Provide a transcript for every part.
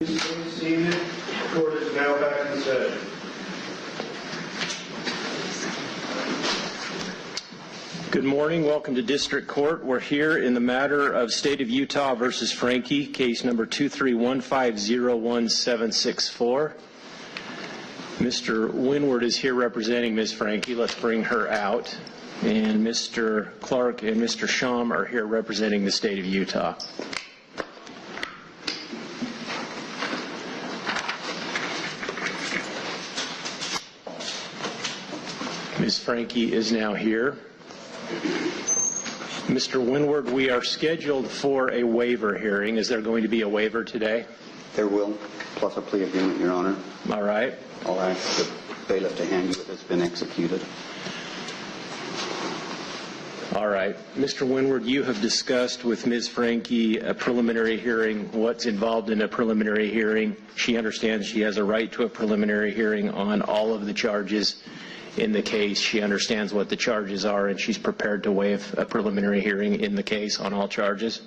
Please stay seated. The court is now back in session. Good morning. Welcome to District Court. We're here in the matter of State of Utah versus Franke, case number 231501764. Mr. Winward is here representing Ms. Franke. Let's bring her out. And Mr. Clark and Mr. Sham are here representing the State of Utah. Ms. Franke is now here. Mr. Winward, we are scheduled for a waiver hearing. Is there going to be a waiver today? There will, plus a plea agreement, Your Honor. All right. I'll ask the bailiff to hand you what has been executed. All right. Mr. Winward, you have discussed with Ms. Franke a preliminary hearing, what's involved in a preliminary hearing. She understands she has a right to a preliminary hearing on all of the charges in the case. She understands what the charges are, and she's prepared to waive a preliminary hearing in the case on all charges.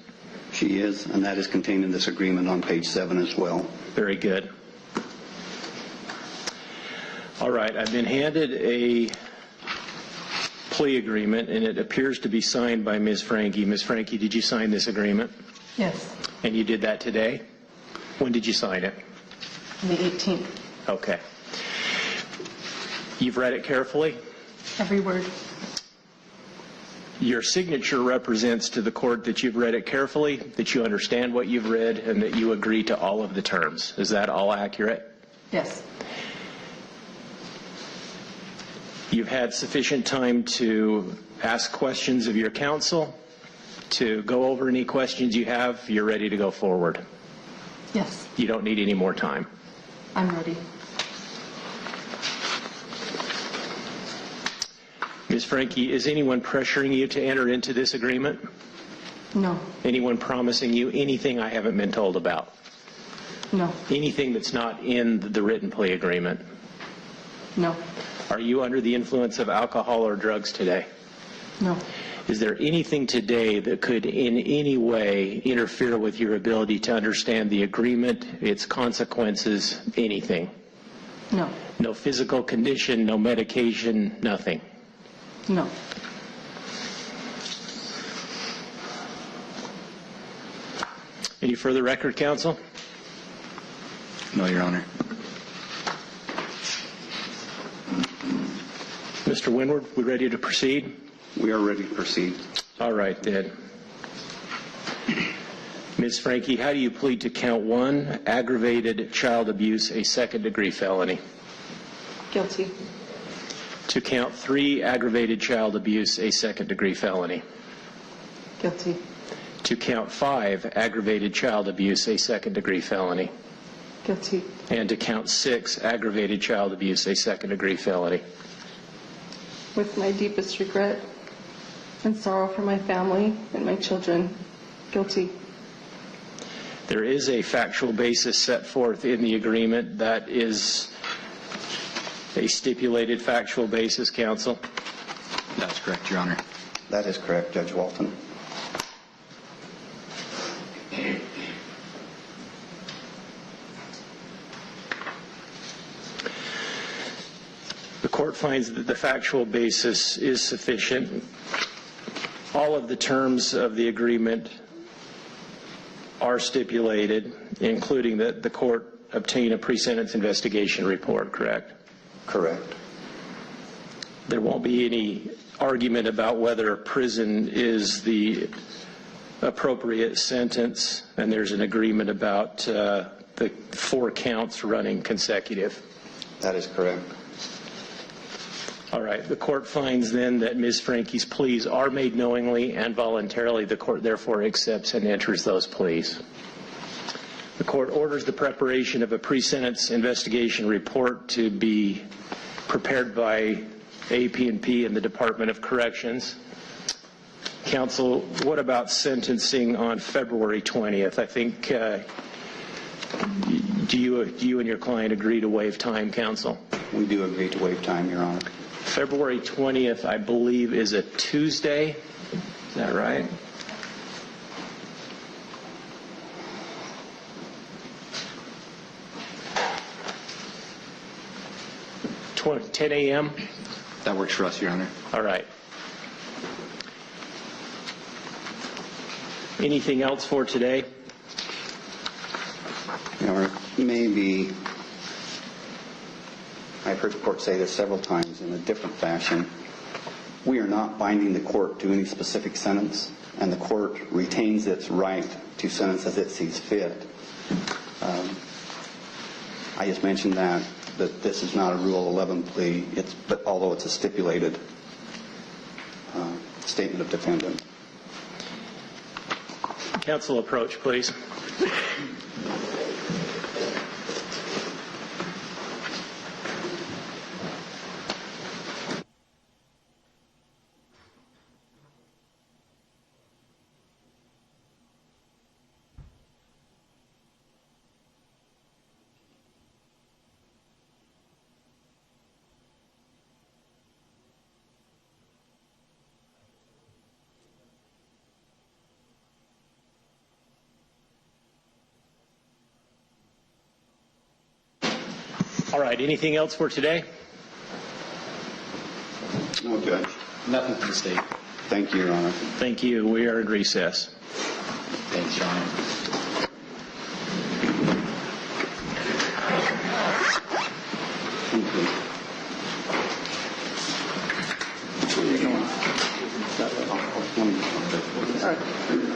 She is, and that is contained in this agreement on page 7 as well. Very good. All right. I've been handed a plea agreement, and it appears to be signed by Ms. Franke. Ms. Franke, did you sign this agreement? Yes. And you did that today? When did you sign it? The 18th. Okay. You've read it carefully? Every word. Your signature represents to the court that you've read it carefully, that you understand what you've read, and that you agree to all of the terms. Is that all accurate? Yes. You've had sufficient time to ask questions of your counsel, to go over any questions you have. You're ready to go forward. Yes. You don't need any more time. I'm ready. Ms. Franke, is anyone pressuring you to enter into this agreement? No. Anyone promising you anything I haven't been told about? No. Anything that's not in the written plea agreement? No. Are you under the influence of alcohol or drugs today? No. Is there anything today that could in any way interfere with your ability to understand the agreement, its consequences, anything? No. No physical condition, no medication, nothing? No. Any further record, counsel? No, Your Honor. Mr. Winward, we ready to proceed? We are ready to proceed. All right, then. Ms. Franke, how do you plead to count 1, aggravated child abuse, a second-degree felony? Guilty. To count 3, aggravated child abuse, a second-degree felony? Guilty. To count 5, aggravated child abuse, a second-degree felony? Guilty. And to count 6, aggravated child abuse, a second-degree felony? With my deepest regret and sorrow for my family and my children, guilty. There is a factual basis set forth in the agreement that is a stipulated factual basis, counsel? That's correct, Your Honor. That is correct, Judge Walton. The court finds that the factual basis is sufficient. All of the terms of the agreement are stipulated, including that the court obtain a pre-sentence investigation report, correct? Correct. There won't be any argument about whether prison is the appropriate sentence, and there's an agreement about the 4 counts running consecutive. That is correct. All right. The court finds then that Ms. Franke's pleas are made knowingly and voluntarily. The court therefore accepts and enters those pleas. The court orders the preparation of a pre-sentence investigation report to be prepared by AP&P and the Department of Corrections. Counsel, what about sentencing on February 20th? I think, do you and your client agree to waive time, counsel? We do agree to waive time, Your Honor. February 20th, I believe, is a Tuesday. Is that right? 10 a.m.? That works for us, Your Honor. All right. Anything else for today? Your Honor, maybe, I've heard the court say this several times in a different fashion. We are not binding the court to any specific sentence, and the court retains its right to sentence as it sees fit. I just mentioned that this is not a Rule 11 plea, but although it's a stipulated statement of defendant. Counsel, approach, please. All right, anything else for today? No, Judge. Nothing from the state. Thank you, Your Honor. Thank you. We are in recess. Thanks, John. Thank you. All right.